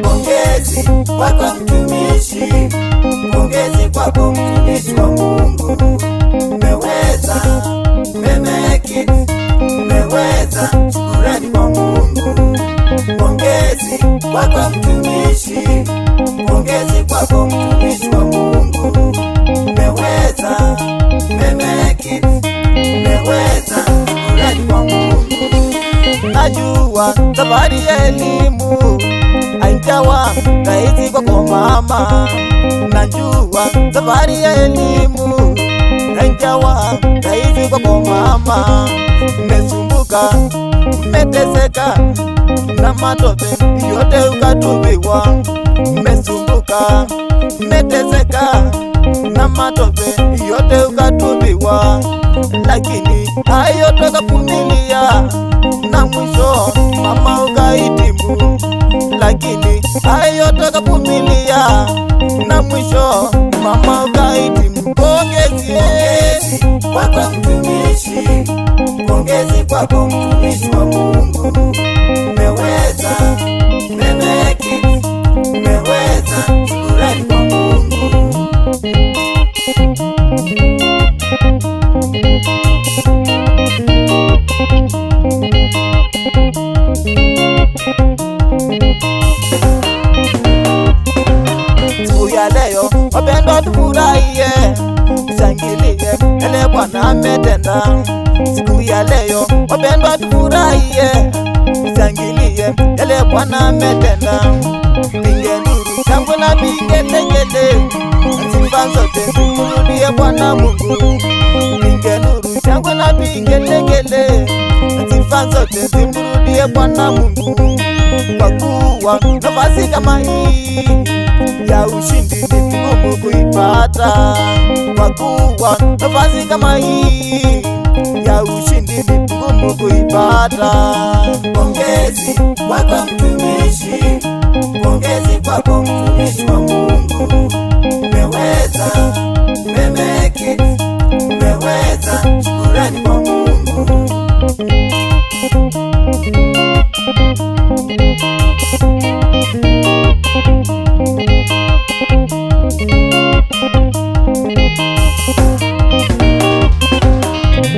Pongezi kwako mtumishi, pongezi kwako mtumishi wa Mungu. Umeweza, umemake it, umeweza, shukrani kwa Mungu. Pongezi kwako mtumishi, pongezi kwako mtumishi wa Mungu. Umeweza, umemake it, umeweza, shukrani kwa Mungu. Najua safari ya elimu haijawa rahisi kwako mama. Najua safari ya elimu haijawa rahisi kwako mama. Umesumbuka, umeteseka na matope yote ukatubiwa. Umesumbuka, umeteseka na matope yote ukatubiwa, lakini hayo tukavumilia na mwisho mama ukahitimu. Lakini hayo tukavumilia na mwisho mama ukahitimu. Pongezi kwako mtumishi, pongezi kwako mtumishi wa Mungu. Umeweza, umemake it, umeweza, shukrani kwa Mungu. Siku ya leo wapendwa tufurahie, tushangilie yale Bwana ametenda. Siku ya leo wapendwa tufurahie, tushangilie yale Bwana ametenda. Pinge nuru shangwe na vigelegele, sifa zote zimrudie Bwana Mungu. Pinge nuru shangwe na vigelegele, sifa zote zimrudie Bwana Mungu. Kwa kuwa nafasi kama hii ya ushindi ni vigumu kuipata. Kwa kuwa nafasi kama hii ya ushindi ni vigumu kuipata. Pongezi kwako mtumishi, pongezi kwako mtumishi wa Mungu. Umeweza, umemake it, umeweza, shukrani kwa Mungu.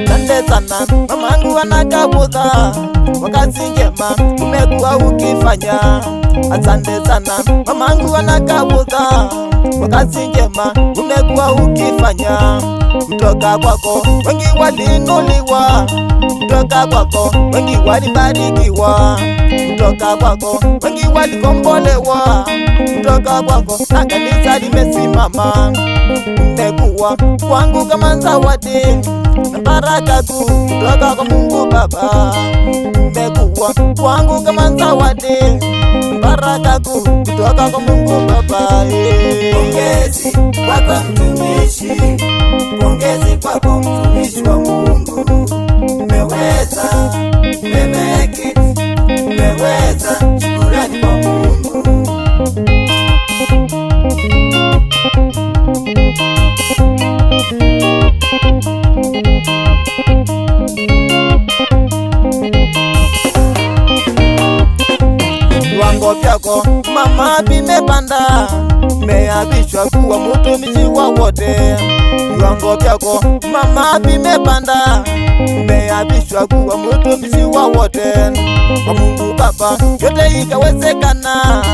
Asante sana mamangu anakabudha kwa kazi njema umekuwa ukifanya. Asante sana mamangu anakabudha kwa kazi njema umekuwa ukifanya. Kutoka kwako wengi waliinuliwa, kutoka kwako wengi walibarikiwa, kutoka kwako wengi walikombolewa, kutoka kwako na kanisa limesimama. Umekuwa kwangu kama zawadi na baraka kuu kutoka kwa Mungu Baba. Umekuwa kwangu kama zawadi na baraka kuu kutoka kwa Mungu Baba. Pongezi kwako mtumishi, pongezi kwako mtumishi wa Mungu. Umeweza, umemake it, umeweza, shukrani kwa Mungu. Viwango vyako mama vimepanda, umeapishwa kuwa mtumishi wa wote. Viwango vyako mama vimepanda, umeapishwa kuwa mtumishi wa wote. Kwa Mungu Baba yote ikawezekana,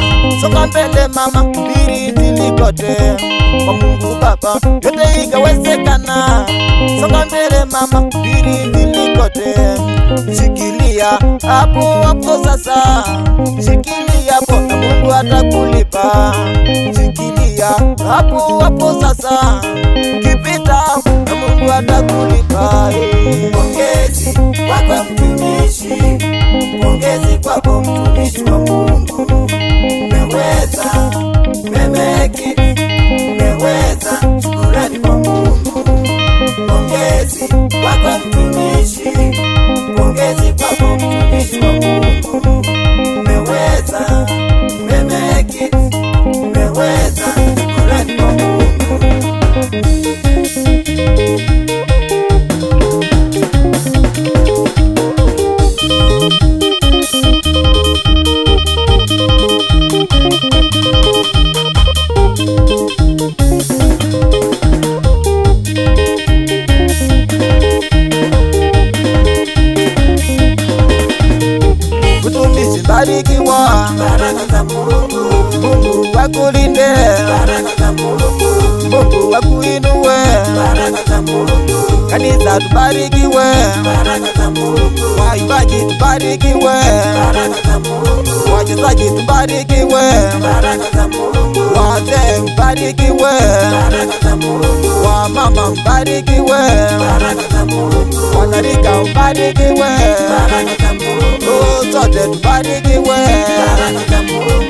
songa mbele mama, mbiri zilikote. Kwa Mungu Baba yote ikawezekana, songa mbele mama, mbiri zilikote. Shikilia hapo hapo sasa, shikilia hapo na Mungu atakulipa. Shikilia hapo hapo sasa, kipita na Mungu atakulipa. Pongezi kwako mtumishi, pongezi kwako mtumishi wa Mungu. Umeweza, umemake it, umeweza, shukrani kwa Mungu. Pongezi kwako mtumishi, pongezi kwako mtumishi wa Mungu. Umeweza, umemake it, umeweza, shukrani kwa Mungu. Mtumishi barikiwa, baraka za Mungu, Mungu akulinde, baraka za Mungu, Mungu akuinue, baraka za Mungu, kanisa tubarikiwe, baraka za Mungu, waimbaji tubarikiwe, baraka za Mungu, wachezaji tubarikiwe, baraka za Mungu, wazee mbarikiwe, baraka za Mungu, wamama mbarikiwe, baraka za Mungu, wanarika mbarikiwe, baraka za Mungu, sote tubarikiwe, baraka za Mungu,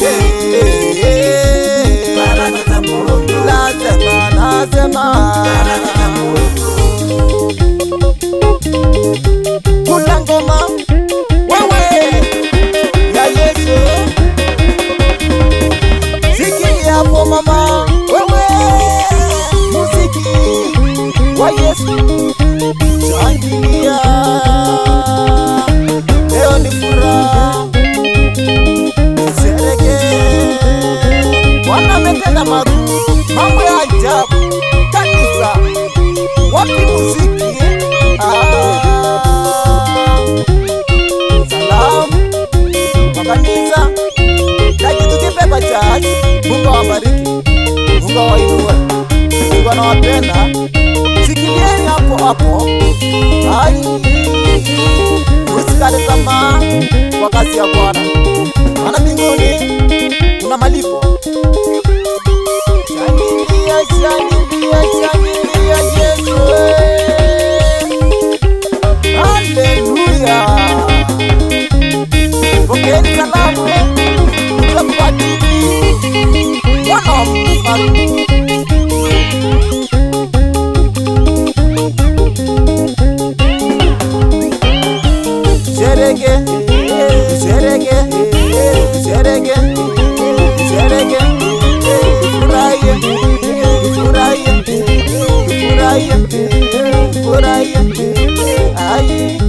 baraka za Mungu, nasema baraka za Mungu. kula ngoma wewe ya Yesu, sikia hapo mama wewe, muziki wa Yesu, shangilia, leo ni furaha, sherehe, Bwana ametenda makuu, mambo ya ajabu, kanisa wapi muziki? Salamu kwa kanisa na kitu kipepa church. Mungu awabariki, Mungu awainue, Mungu anawapenda. Sikilieni hapo hapo, usikate tamaa kwa kazi ya Bwana, maana mbinguni kuna malipo. Shangilia, shangilia, shangilia Yesu, haleluya. Pokeeni salamu za kubadili Bwana wa mfalme. Shereke, shereke, shereke, shereke, furahie, furahie, furahie, furahie, ai.